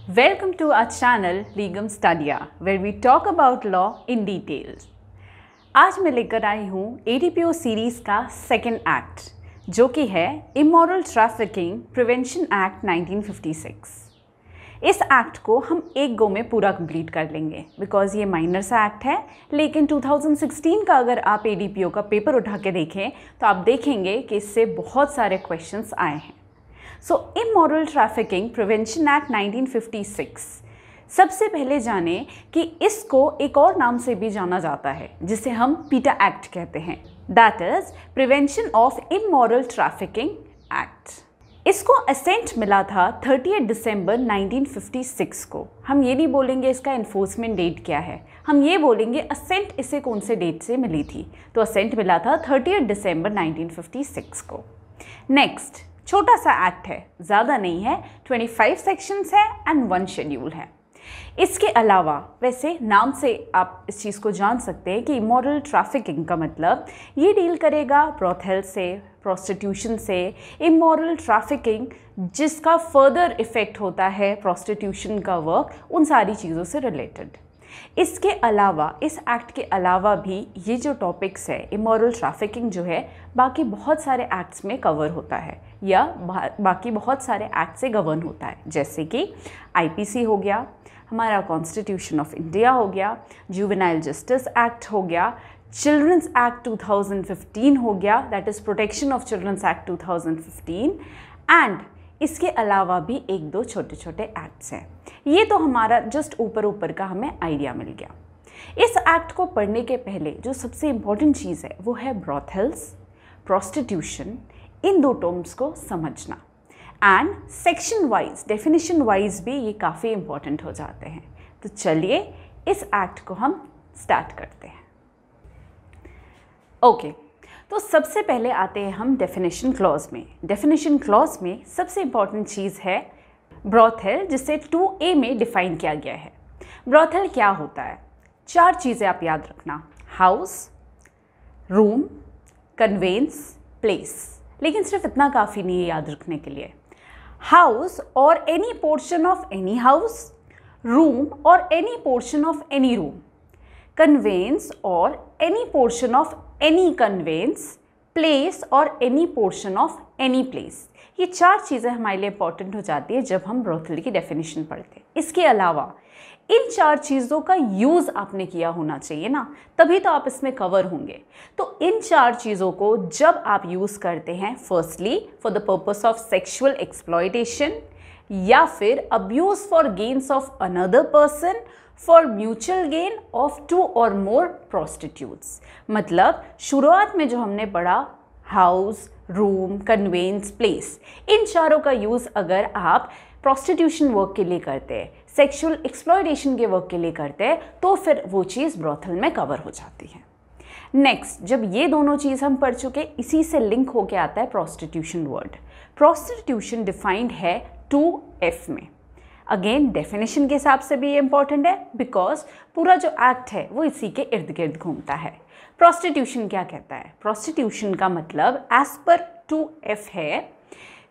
Welcome to our channel Legum Studia, where we talk about law in details. आज मैं लेकर आई हूँ ADPO series का सेकेंड एक्ट, जो कि है इमोरल ट्रैफिकिंग प्रिवेंशन एक्ट 1956। इस एक्ट को हम एक गो में पूरा कंप्लीट कर लेंगे बिकॉज ये माइनर सा एक्ट है, लेकिन 2016 का अगर आप ADPO का पेपर उठा के देखें तो आप देखेंगे कि इससे बहुत सारे क्वेश्चंस आए हैं। सो इमोरल ट्रैफिकिंग प्रिवेंशन एक्ट 1956, सबसे पहले जाने कि इसको एक और नाम से भी जाना जाता है जिसे हम पीटा एक्ट कहते हैं, that is prevention of immoral trafficking act. इसको असेंट मिला था 30 दिसंबर 1956 को। हम ये नहीं बोलेंगे इसका इन्फोर्समेंट डेट क्या है, हम ये बोलेंगे असेंट इसे कौन से डेट से मिली थी। तो असेंट मिला था 30 दिसंबर 1956 को। नेक्स्ट, छोटा सा एक्ट है, ज़्यादा नहीं है, 25 सेक्शंस है एंड 1 शेड्यूल है। इसके अलावा वैसे नाम से आप इस चीज़ को जान सकते हैं कि इमोरल ट्रैफिकिंग का मतलब ये डील करेगा ब्रॉथेल से, प्रोस्टिट्यूशन से, इमोरल ट्रैफिकिंग जिसका फर्दर इफ़ेक्ट होता है प्रोस्टिट्यूशन का वर्क, उन सारी चीज़ों से रिलेटेड। इसके अलावा, इस एक्ट के अलावा भी ये जो टॉपिक्स है इमोरल ट्रैफिकिंग जो है बाकी बहुत सारे एक्ट्स में कवर होता है या बाकी बहुत सारे एक्ट से गवर्न होता है, जैसे कि IPC हो गया, हमारा कॉन्स्टिट्यूशन ऑफ इंडिया हो गया, जुवेनाइल जस्टिस एक्ट हो गया, चिल्ड्रंस एक्ट 2015 हो गया, that is protection of children's act 2015, and इसके अलावा भी एक दो छोटे छोटे एक्ट्स हैं। ये तो हमारा जस्ट ऊपर ऊपर का हमें आइडिया मिल गया। इस एक्ट को पढ़ने के पहले जो सबसे इम्पॉर्टेंट चीज़ है वो है ब्रॉथेल्स, प्रोस्टिट्यूशन, इन दो टर्म्स को समझना, and section wise, definition wise भी ये काफ़ी इम्पॉर्टेंट हो जाते हैं। तो चलिए इस एक्ट को हम स्टार्ट करते हैं। ओके, तो सबसे पहले आते हैं हम डेफिनेशन क्लॉज में। डेफिनेशन क्लॉज में सबसे इम्पॉर्टेंट चीज़ है ब्रॉथेल, जिसे 2A में डिफाइन किया गया है। ब्रॉथेल क्या होता है? 4 चीज़ें आप याद रखना, हाउस, रूम, कन्वेंस, प्लेस। लेकिन सिर्फ इतना काफ़ी नहीं है याद रखने के लिए। हाउस और any portion of any house, room और any portion of any room, conveyance और any portion of any conveyance, place और any portion of any place. ये 4 चीज़ें हमारे लिए इंपॉर्टेंट हो जाती है जब हम ब्रॉथेल की डेफिनेशन पढ़ते हैं। इसके अलावा इन 4 चीज़ों का यूज़ आपने किया होना चाहिए ना, तभी तो आप इसमें कवर होंगे। तो इन 4 चीज़ों को जब आप यूज़ करते हैं, firstly for the purpose of sexual exploitation, या फिर abuse for gains of another person, for mutual gain of 2 और मोर प्रोस्टिट्यूट्स। मतलब शुरुआत में जो हमने पढ़ा हाउस, रूम, कन्वेंस, प्लेस, इन चारों का यूज़ अगर आप प्रोस्टिट्यूशन वर्क के लिए करते हैं, सेक्सुअल एक्सप्लॉयटेशन के वर्क के लिए करते हैं, तो फिर वो चीज़ ब्रॉथेल में कवर हो जाती है। नेक्स्ट, जब ये दोनों चीज़ हम पढ़ चुके, इसी से लिंक होके आता है प्रोस्टिट्यूशन वर्ड। प्रोस्टिट्यूशन डिफाइंड है 2F में। अगेन डेफिनेशन के हिसाब से भी ये इंपॉर्टेंट है बिकॉज पूरा जो एक्ट है वो इसी के इर्द गिर्द घूमता है। प्रोस्टिट्यूशन क्या कहता है? प्रोस्टिट्यूशन का मतलब एज पर 2F है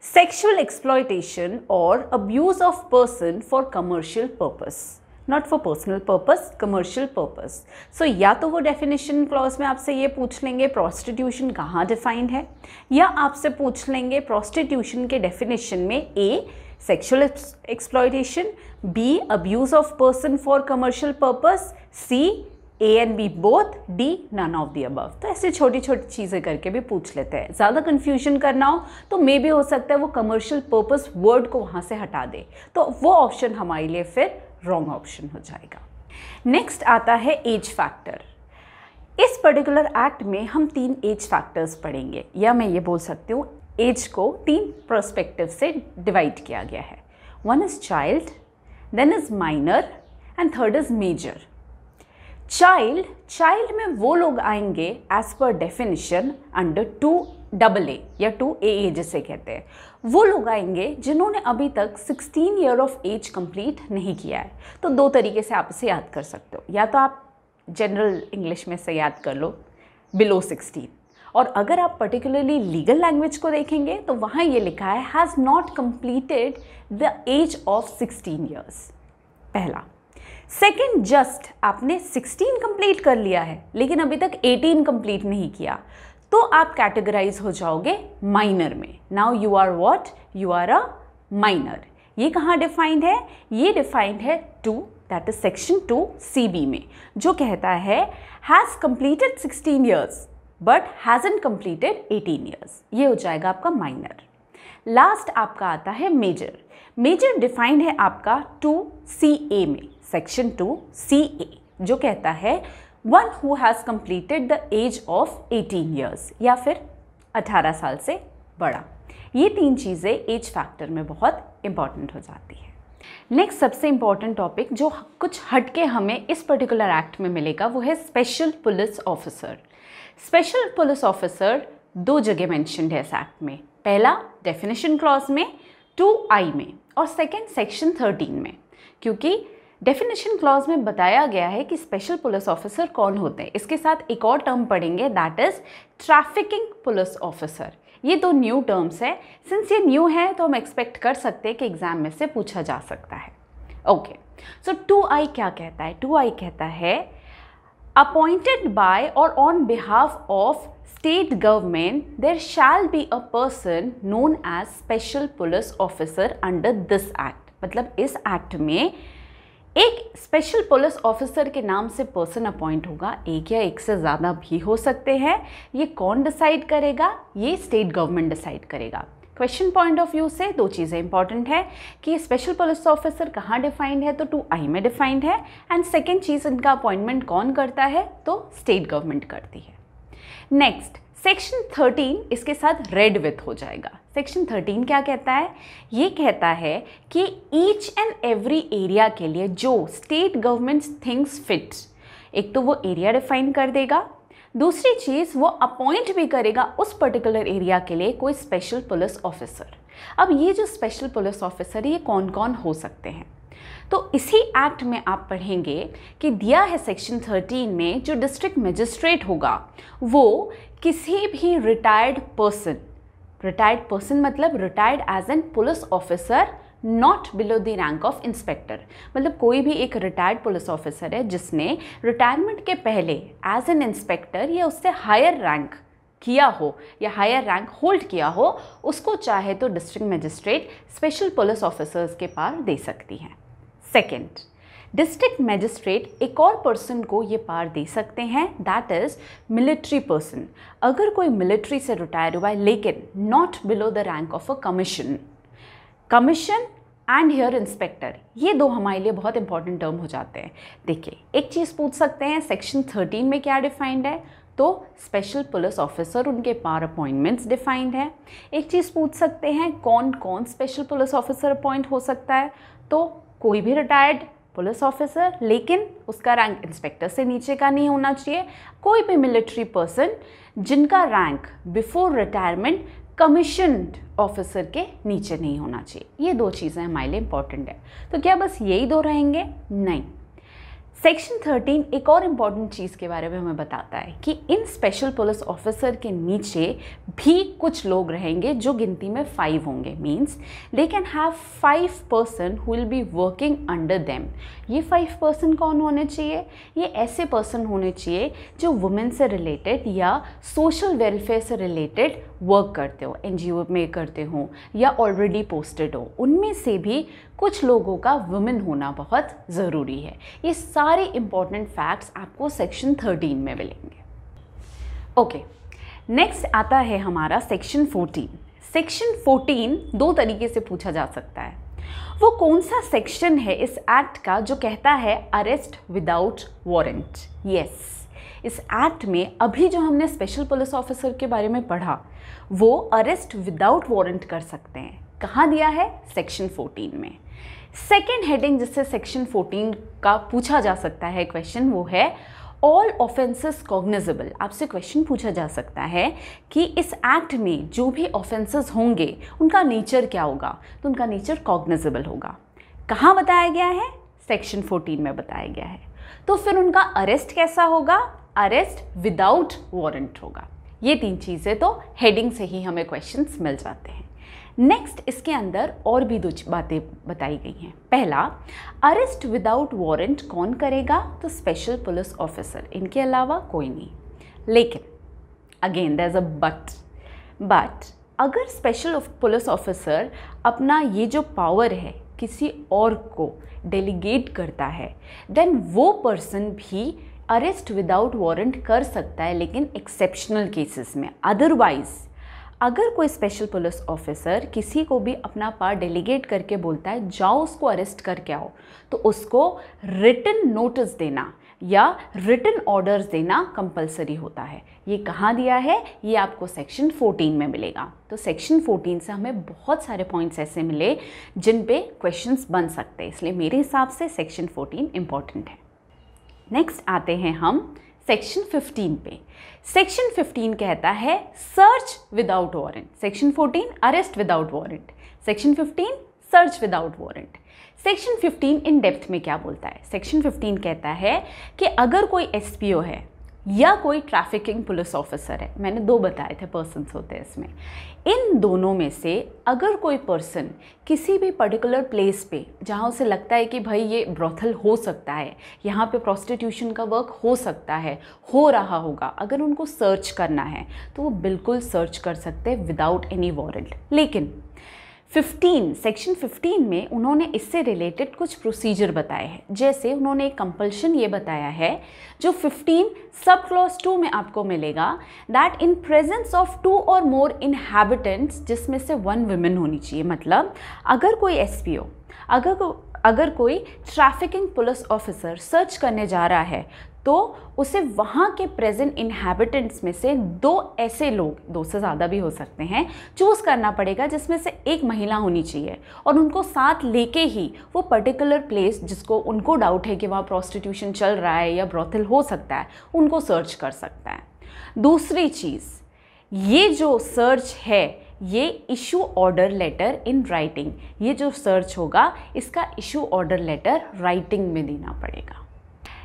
सेक्सुअल एक्सप्लॉयटेशन और abuse of person for commercial purpose, not for personal purpose, commercial purpose. So या तो वो डेफिनेशन क्लॉज में आपसे ये पूछ लेंगे प्रोस्टिट्यूशन कहाँ डिफाइंड है, या आपसे पूछ लेंगे प्रोस्टिट्यूशन के डेफिनेशन में A sexual exploitation, B abuse of person for commercial purpose, C A and B both, D none of the above. तो ऐसे छोटी छोटी चीज़ें करके भी पूछ लेते हैं। ज़्यादा कन्फ्यूजन करना हो तो मे भी हो सकता है वो कमर्शियल पर्पस वर्ड को वहाँ से हटा दे, तो वो ऑप्शन हमारे लिए फिर रॉन्ग ऑप्शन हो जाएगा। नेक्स्ट आता है एज फैक्टर। इस पर्टिकुलर एक्ट में हम 3 एज फैक्टर्स पढ़ेंगे, या मैं ये बोल सकती हूँ एज को 3 पर्सपेक्टिव से डिवाइड किया गया है। 1 is child, then is minor and third is major. Child में वो लोग आएंगे as per definition under 2AA या 2AA जिसे कहते हैं, वो लोग आएंगे जिन्होंने अभी तक 16 ईयर ऑफ एज कंप्लीट नहीं किया है। तो 2 तरीके से आप इसे याद कर सकते हो, या तो आप जनरल इंग्लिश में से याद कर लो बिलो 16, और अगर आप पर्टिकुलरली लीगल लैंग्वेज को देखेंगे तो वहाँ ये लिखा है has not completed the age of 16 years, पहला। सेकेंड, जस्ट आपने 16 कंप्लीट कर लिया है लेकिन अभी तक 18 कंप्लीट नहीं किया, तो आप कैटेगराइज हो जाओगे माइनर में। Now you are what, you are a minor. ये कहाँ डिफाइंड है? ये डिफाइंड है 2, दैट इज सेक्शन 2 CB में, जो कहता है has completed 16 years but hasn't completed 18 years. ये हो जाएगा आपका माइनर। लास्ट आपका आता है मेजर। मेजर डिफाइंड है आपका 2CA में, सेक्शन 2CA, जो कहता है one who has completed the age of 18 years, या फिर 18 साल से बड़ा। ये 3 चीज़ें एज फैक्टर में बहुत इंपॉर्टेंट हो जाती है। नेक्स्ट सबसे इंपॉर्टेंट टॉपिक जो कुछ हटके हमें इस पर्टिकुलर एक्ट में मिलेगा वो है special police officer. Special police officer 2 जगह मेंशन्ड है इस एक्ट में, पहला डेफिनेशन क्लॉज में 2I में और सेकेंड सेक्शन 13 में, क्योंकि डेफिनेशन क्लॉज में बताया गया है कि स्पेशल पुलिस ऑफिसर कौन होते हैं। इसके साथ एक और टर्म पढ़ेंगे, that is trafficking police officer. ये 2 न्यू टर्म्स है। सिंस ये न्यू है तो हम एक्सपेक्ट कर सकते हैं कि एग्जाम में से पूछा जा सकता है। ओके, सो 2I क्या कहता है? 2I कहता है अपॉइंटेड बाय और on behalf of state government there shall be a person known as special police officer under this act. मतलब इस एक्ट में एक स्पेशल पुलिस ऑफिसर के नाम से पर्सन अपॉइंट होगा, एक या एक से ज़्यादा भी हो सकते हैं। ये कौन डिसाइड करेगा? ये स्टेट गवर्नमेंट डिसाइड करेगा। क्वेश्चन पॉइंट ऑफ व्यू से 2 चीज़ें इंपॉर्टेंट है कि स्पेशल पुलिस ऑफिसर कहाँ डिफाइंड है, तो 2I में डिफाइंड है, एंड सेकेंड चीज़ इनका अपॉइंटमेंट कौन करता है, तो स्टेट गवर्नमेंट करती है। नेक्स्ट सेक्शन 13 इसके साथ रेड विथ हो जाएगा। सेक्शन 13 क्या कहता है? ये कहता है कि ईच एंड एवरी एरिया के लिए जो स्टेट गवर्नमेंट थिंग्स फिट, एक तो वो एरिया डिफाइन कर देगा, दूसरी चीज़ वो अपॉइंट भी करेगा उस पर्टिकुलर एरिया के लिए कोई स्पेशल पुलिस ऑफिसर। अब ये जो स्पेशल पुलिस ऑफिसर है ये कौन कौन हो सकते हैं, तो इसी एक्ट में आप पढ़ेंगे कि दिया है सेक्शन 13 में जो डिस्ट्रिक्ट मजिस्ट्रेट होगा वो किसी भी रिटायर्ड पर्सन मतलब retired as an police officer not below the rank of inspector. मतलब कोई भी एक रिटायर्ड पुलिस ऑफिसर है जिसने रिटायरमेंट के पहले एज एन इंस्पेक्टर या उससे हायर रैंक किया हो या हायर रैंक होल्ड किया हो, उसको चाहे तो district magistrate special police officers के पार दे सकती हैं। सेकेंड, डिस्ट्रिक्ट मजिस्ट्रेट एक और पर्सन को ये पार दे सकते हैं, दैट इज मिलिट्री पर्सन। अगर कोई मिलिट्री से रिटायर हुआ है लेकिन not below the rank of a commission and here inspector, ये 2 हमारे लिए बहुत इंपॉर्टेंट टर्म हो जाते हैं। देखिए, एक चीज़ पूछ सकते हैं सेक्शन 13 में क्या डिफाइंड है, तो स्पेशल पुलिस ऑफिसर उनके पार अपॉइंटमेंट्स डिफाइंड है। एक चीज़ पूछ सकते हैं कौन कौन स्पेशल पुलिस ऑफिसर अपॉइंट हो सकता है, तो कोई भी रिटायर्ड पुलिस ऑफिसर लेकिन उसका रैंक इंस्पेक्टर से नीचे का नहीं होना चाहिए, कोई भी मिलिट्री पर्सन जिनका rank before retirement commissioned officer के नीचे नहीं होना चाहिए। ये 2 चीज़ें हमारे लिए इंपॉर्टेंट है। तो क्या बस यही 2 रहेंगे? नहीं। सेक्शन 13 एक और इम्पॉर्टेंट चीज़ के बारे में हमें बताता है कि इन स्पेशल पुलिस ऑफिसर के नीचे भी कुछ लोग रहेंगे जो गिनती में 5 होंगे, means they can have 5 person who will be working under them. ये 5 पर्सन कौन होने चाहिए? ये ऐसे पर्सन होने चाहिए जो वुमेन से रिलेटेड या सोशल वेलफेयर से रिलेटेड वर्क करते हो, NGO में करते हो या ऑलरेडी पोस्टेड हो। उनमें से भी कुछ लोगों का वुमेन होना बहुत ज़रूरी है। ये सारे इंपॉर्टेंट फैक्ट्स आपको सेक्शन 13 में मिलेंगे। ओके, नेक्स्ट आता है हमारा सेक्शन 14। सेक्शन 14 2 तरीके से पूछा जा सकता है। वो कौन सा सेक्शन है इस एक्ट का जो कहता है अरेस्ट विदाउट वारंट? यस, इस एक्ट में अभी जो हमने स्पेशल पुलिस ऑफिसर के बारे में पढ़ा वो अरेस्ट विदाउट वारंट कर सकते हैं। कहाँ दिया है? सेक्शन 14 में। सेकेंड हेडिंग जिससे सेक्शन 14 का पूछा जा सकता है क्वेश्चन, वो है ऑल ऑफेंसेस कॉग्निजेबल। आपसे क्वेश्चन पूछा जा सकता है कि इस एक्ट में जो भी ऑफेंसेस होंगे उनका नेचर क्या होगा, तो उनका नेचर कॉग्निजेबल होगा। कहाँ बताया गया है? सेक्शन 14 में बताया गया है। तो फिर उनका अरेस्ट कैसा होगा? अरेस्ट विदाउट वारंट होगा। ये 3 चीज़ें तो हेडिंग से ही हमें क्वेश्चंस मिल जाते हैं। नेक्स्ट इसके अंदर और भी 2 बातें बताई गई हैं। पहला, अरेस्ट विदाउट वारंट कौन करेगा? तो स्पेशल पुलिस ऑफिसर, इनके अलावा कोई नहीं। लेकिन again there is a but अगर स्पेशल पुलिस ऑफिसर अपना ये जो पावर है किसी और को डेलीगेट करता है, देन वो पर्सन भी अरेस्ट विदाउट वारंट कर सकता है, लेकिन एक्सेप्शनल केसेस में। अदरवाइज अगर कोई स्पेशल पुलिस ऑफिसर किसी को भी अपना पावर डेलीगेट करके बोलता है जाओ उसको अरेस्ट करके आओ, तो उसको रिटन नोटिस देना या रिटन ऑर्डर्स देना कंपलसरी होता है। ये कहाँ दिया है? ये आपको सेक्शन 14 में मिलेगा। तो सेक्शन 14 से हमें बहुत सारे पॉइंट्स ऐसे मिले जिन पे क्वेश्चंस बन सकते हैं, इसलिए मेरे हिसाब से सेक्शन 14 इंपॉर्टेंट है। नेक्स्ट आते हैं हम सेक्शन 15 पे। सेक्शन 15 कहता है search without warrant. Section 14 arrest without warrant, section 15 search without warrant. Section 15 in depth में क्या बोलता है? सेक्शन 15 कहता है कि अगर कोई एसपीओ है या कोई ट्रैफिकिंग पुलिस ऑफिसर है, मैंने 2 बताए थे पर्सन्स होते हैं इसमें, इन दोनों में से अगर कोई पर्सन किसी भी पर्टिकुलर प्लेस पे जहाँ उसे लगता है कि भाई ये ब्रोथल हो सकता है, यहाँ पे प्रोस्टिट्यूशन का वर्क हो सकता है, हो रहा होगा, अगर उनको सर्च करना है तो वो बिल्कुल सर्च कर सकते हैं विदाउट एनी वारंट। लेकिन सेक्शन 15 में उन्होंने इससे रिलेटेड कुछ प्रोसीजर बताए हैं। जैसे उन्होंने एक कंपल्शन ये बताया है जो 15 सब क्लॉज 2 में आपको मिलेगा, दैट इन प्रेजेंस ऑफ 2 और मोर इनहैबिटेंट्स, जिसमें से 1 वुमेन होनी चाहिए। मतलब अगर कोई एसपीओ, अगर कोई ट्रैफिकिंग पुलिस ऑफिसर सर्च करने जा रहा है तो उसे वहाँ के प्रेजेंट इनहैबिटेंट्स में से 2 ऐसे लोग, 2 से ज़्यादा भी हो सकते हैं, चूज़ करना पड़ेगा, जिसमें से एक महिला होनी चाहिए और उनको साथ लेके ही वो पर्टिकुलर प्लेस जिसको उनको डाउट है कि वहाँ प्रोस्टिट्यूशन चल रहा है या ब्रोथल हो सकता है, उनको सर्च कर सकता है। दूसरी चीज़, ये जो सर्च है ये issue order letter in writing, ये जो सर्च होगा इसका इशू ऑर्डर लेटर राइटिंग में देना पड़ेगा।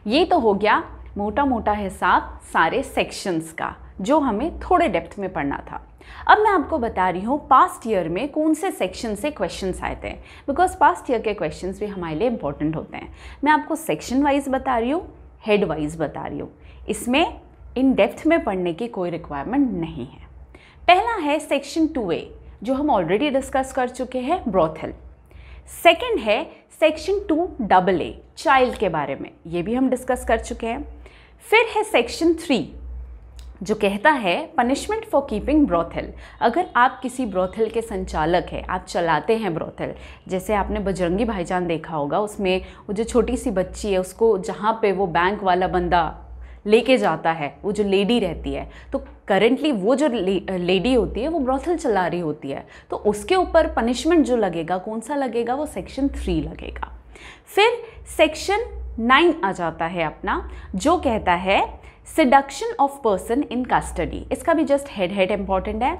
ये तो हो गया मोटा मोटा हिसाब सारे सेक्शंस का जो हमें थोड़े डेप्थ में पढ़ना था। अब मैं आपको बता रही हूँ पास्ट ईयर में कौन से सेक्शन से क्वेश्चंस आए थे, बिकॉज पास्ट ईयर के क्वेश्चंस भी हमारे लिए इंपॉर्टेंट होते हैं। मैं आपको सेक्शन वाइज बता रही हूँ, हेड वाइज बता रही हूँ, इसमें इन डेप्थ में पढ़ने की कोई रिक्वायरमेंट नहीं है। पहला है सेक्शन 2A जो हम ऑलरेडी डिस्कस कर चुके हैं, ब्रोथल। सेकंड है सेक्शन 2AA चाइल्ड के बारे में, ये भी हम डिस्कस कर चुके हैं। फिर है सेक्शन 3 जो कहता है पनिशमेंट फॉर कीपिंग ब्रोथल। अगर आप किसी ब्रोथल के संचालक हैं, आप चलाते हैं ब्रोथल, जैसे आपने बजरंगी भाईजान देखा होगा, उसमें वो जो छोटी सी बच्ची है उसको जहाँ पे वो बैंक वाला बंदा लेके जाता है, वो जो लेडी रहती है, तो करेंटली वो जो लेडी होती है वो ब्रोथल चला रही होती है, तो उसके ऊपर पनिशमेंट जो लगेगा कौन सा लगेगा? वो सेक्शन 3 लगेगा। फिर सेक्शन 9 आ जाता है अपना, जो कहता है seduction of person in custody, इसका भी जस्ट हेड इंपॉर्टेंट है।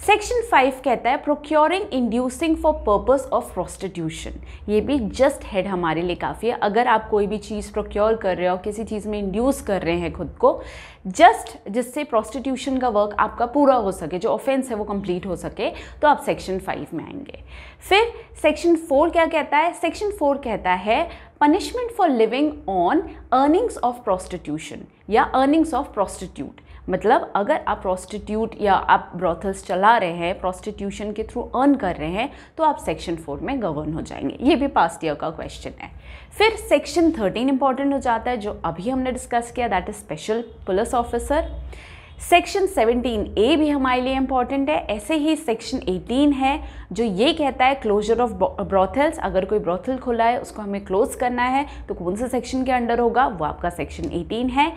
सेक्शन 5 कहता है procuring inducing for purpose of prostitution, ये भी जस्ट हेड हमारे लिए काफ़ी है। अगर आप कोई भी चीज़ प्रोक्योर कर रहे हो, किसी चीज़ में इंड्यूस कर रहे हैं खुद को, जस्ट जिससे प्रोस्टिट्यूशन का वर्क आपका पूरा हो सके, जो ऑफेंस है वो कंप्लीट हो सके, तो आप सेक्शन 5 में आएंगे। फिर सेक्शन 4 क्या कहता है? सेक्शन 4 कहता है punishment for living on earnings of prostitution या अर्निंग्स ऑफ प्रोस्टिट्यूट। मतलब अगर आप प्रोस्टिट्यूट या आप ब्रोथल्स चला रहे हैं, प्रोस्टिट्यूशन के थ्रू अर्न कर रहे हैं, तो आप सेक्शन 4 में गवर्न हो जाएंगे। ये भी पास्ट ईयर का क्वेश्चन है। फिर सेक्शन 13 इंपॉर्टेंट हो जाता है, जो अभी हमने डिस्कस किया, that is special police officer. Section 17A भी हमारे लिए इंपॉर्टेंट है। ऐसे ही सेक्शन 18 है जो ये कहता है क्लोजर ऑफ ब्रोथल्स, अगर कोई ब्रोथल खुला है उसको हमें क्लोज करना है तो कौन से सेक्शन के अंडर होगा? वो आपका सेक्शन 18 है।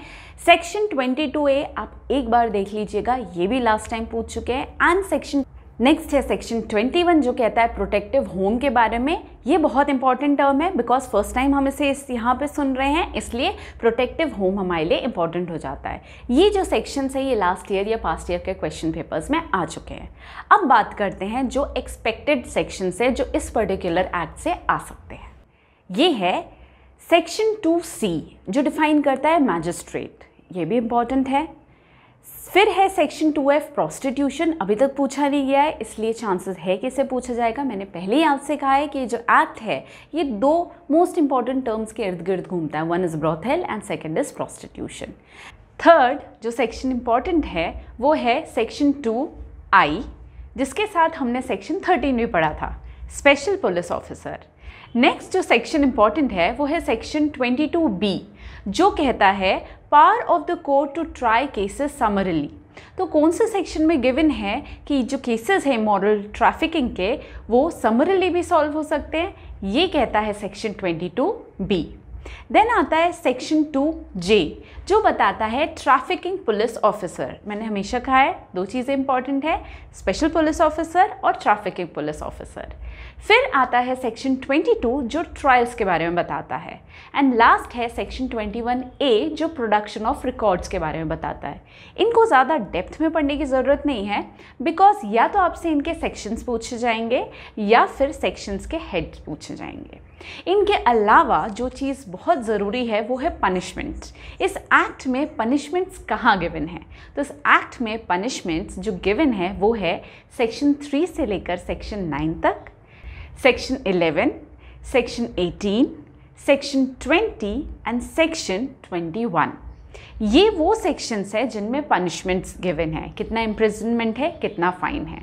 सेक्शन 22A आप एक बार देख लीजिएगा, ये भी लास्ट टाइम पूछ चुके हैं। एंड नेक्स्ट है सेक्शन 21 जो कहता है प्रोटेक्टिव होम के बारे में। ये बहुत इंपॉर्टेंट टर्म है बिकॉज फर्स्ट टाइम हम इसे यहाँ पे सुन रहे हैं, इसलिए प्रोटेक्टिव होम हमारे लिए इंपॉर्टेंट हो जाता है। ये जो सेक्शंस है ये लास्ट ईयर या पास्ट ईयर के क्वेश्चन पेपर्स में आ चुके हैं। अब बात करते हैं जो एक्सपेक्टेड सेक्शंस है जो इस पर्टिकुलर एक्ट से आ सकते हैं। ये है सेक्शन 2C जो डिफाइन करता है मैजिस्ट्रेट, ये भी इंपॉर्टेंट है। फिर है सेक्शन 2F प्रोस्टिट्यूशन, अभी तक पूछा नहीं गया है इसलिए चांसेस है कि इसे पूछा जाएगा। मैंने पहले ही आपसे कहा है कि ये जो एक्ट है ये दो मोस्ट इंपॉर्टेंट टर्म्स के इर्द गिर्द घूमता है, one is brothel and second is prostitution. Third जो सेक्शन इंपॉर्टेंट है वो है सेक्शन 2I, जिसके साथ हमने सेक्शन 13 भी पढ़ा था, स्पेशल पुलिस ऑफिसर। नेक्स्ट जो सेक्शन इंपॉर्टेंट है वो है सेक्शन 22B, जो कहता है power of the court to try cases summarily. तो कौन से सेक्शन में गिवन है कि जो केसेस हैं मॉरल ट्रैफिकिंग के वो समरली भी सॉल्व हो सकते हैं, ये कहता है सेक्शन 22B। देन आता है सेक्शन 2J, जो बताता है ट्रैफिकिंग पुलिस ऑफिसर। मैंने हमेशा कहा है दो चीज़ें इंपॉर्टेंट है, स्पेशल पुलिस ऑफिसर और ट्रैफिकिंग पुलिस ऑफिसर। फिर आता है सेक्शन 22 जो ट्रायल्स के बारे में बताता है, एंड लास्ट है सेक्शन 21A जो प्रोडक्शन ऑफ रिकॉर्ड्स के बारे में बताता है। इनको ज़्यादा डेप्थ में पढ़ने की ज़रूरत नहीं है, बिकॉज या तो आपसे इनके सेक्शंस पूछे जाएंगे या फिर सेक्शंस के हेड्स पूछे जाएंगे। इनके अलावा जो चीज़ बहुत ज़रूरी है वो है पनिशमेंट। इस एक्ट में पनिशमेंट्स कहाँ गिवन है? तो इस एक्ट में पनिशमेंट्स जो गिवन है वो है सेक्शन 3 से लेकर सेक्शन 9 तक, section 11, section 18, section 20 and section 21। ये वो सेक्शंस है जिनमें पनिशमेंट्स गिवन है, कितना इम्प्रिजनमेंट है, कितना फाइन है,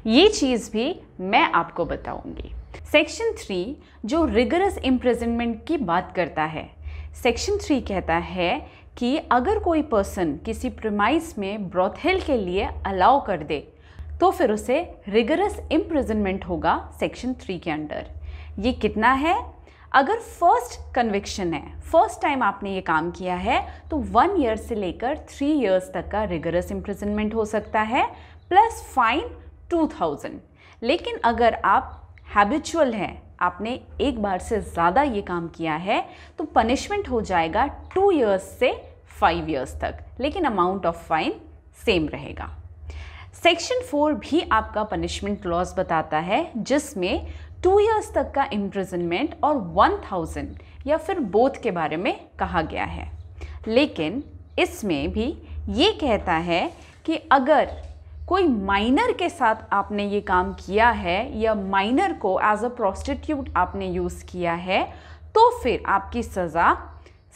ये चीज़ भी मैं आपको बताऊंगी। सेक्शन 3 जो रिगरस इम्प्रिजनमेंट की बात करता है, सेक्शन 3 कहता है कि अगर कोई पर्सन किसी प्रीमाइस में ब्रॉथेल के लिए अलाउ कर दे तो फिर उसे रिगरस इम्प्रिजनमेंट होगा सेक्शन 3 के अंडर। ये कितना है? अगर फर्स्ट कन्विक्शन है, फर्स्ट टाइम आपने ये काम किया है, तो 1 ईयर से लेकर 3 इयर्स तक का रिगरस इम्प्रिजनमेंट हो सकता है प्लस फाइन 2000। लेकिन अगर आप हैबिचुअल है, आपने एक बार से ज़्यादा ये काम किया है, तो पनिशमेंट हो जाएगा 2 इयर्स से 5 इयर्स तक, लेकिन अमाउंट ऑफ फाइन सेम रहेगा। सेक्शन 4 भी आपका पनिशमेंट क्लॉज बताता है, जिसमें 2 इयर्स तक का इम्प्रिजनमेंट और 1000 या फिर बोथ के बारे में कहा गया है। लेकिन इसमें भी ये कहता है कि अगर कोई माइनर के साथ आपने ये काम किया है या माइनर को एज अ प्रोस्टिट्यूट आपने यूज़ किया है, तो फिर आपकी सज़ा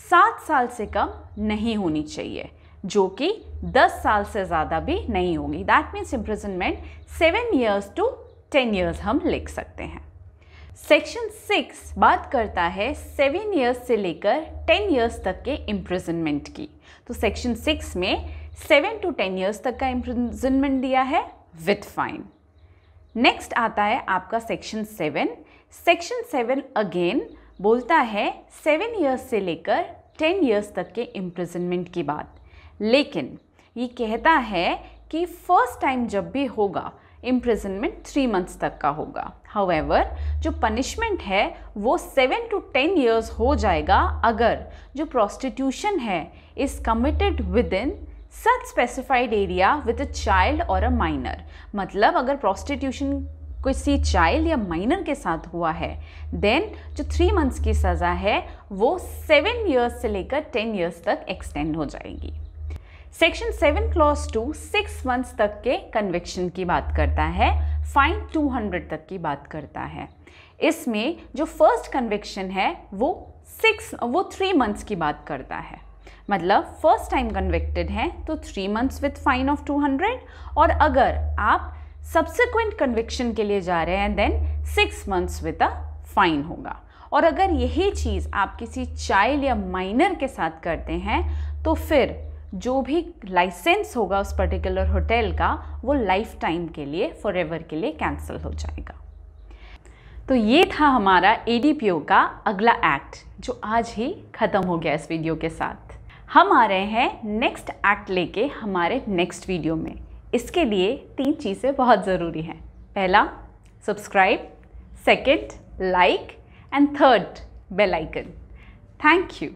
7 साल से कम नहीं होनी चाहिए, जो कि 10 साल से ज़्यादा भी नहीं होगी। That means imprisonment 7 years to 10 years हम लिख सकते हैं। सेक्शन 6 बात करता है 7 ईयर्स से लेकर 10 ईयर्स तक के इम्प्रिजनमेंट की। तो सेक्शन 6 में 7 to 10 ईयर्स तक का इम्प्रिजनमेंट दिया है विथ फाइन। नेक्स्ट आता है आपका सेक्शन 7। सेक्शन 7 अगेन बोलता है 7 ईयर्स से लेकर 10 ईयर्स तक के इम्प्रिजनमेंट की बात, लेकिन ये कहता है कि फर्स्ट टाइम जब भी होगा इम्प्रिजनमेंट 3 मंथ्स तक का होगा। हाउएवर जो पनिशमेंट है वो 7 to 10 ईयर्स हो जाएगा अगर जो प्रोस्टिट्यूशन है is committed with in such specified area with a child और अ माइनर। मतलब अगर प्रोस्टिट्यूशन किसी चाइल्ड या माइनर के साथ हुआ है, देन जो 3 मंथ्स की सज़ा है वो 7 ईयर्स से लेकर 10 ईयर्स तक एक्सटेंड हो जाएगी। सेक्शन 7 क्लॉज 2 6 मंथ्स तक के कन्विक्शन की बात करता है, फाइन 200 तक की बात करता है। इसमें जो फर्स्ट कन्विक्शन है वो 3 मंथ्स की बात करता है। मतलब फर्स्ट टाइम कन्विक्टेड है तो 3 मंथ्स विथ फाइन ऑफ 200, और अगर आप सब्सिक्वेंट कन्विक्शन के लिए जा रहे हैं then 6 months with a fine होगा। और अगर यही चीज़ आप किसी चाइल्ड या माइनर के साथ करते हैं तो फिर जो भी लाइसेंस होगा उस पर्टिकुलर होटल का वो लाइफ टाइम के लिए, फॉरएवर के लिए कैंसिल हो जाएगा। तो ये था हमारा ADPO का अगला एक्ट जो आज ही ख़त्म हो गया इस वीडियो के साथ। हम आ रहे हैं नेक्स्ट एक्ट लेके हमारे नेक्स्ट वीडियो में। इसके लिए 3 चीज़ें बहुत ज़रूरी हैं। पहला, subscribe, second, like and third, bell icon. Thank you.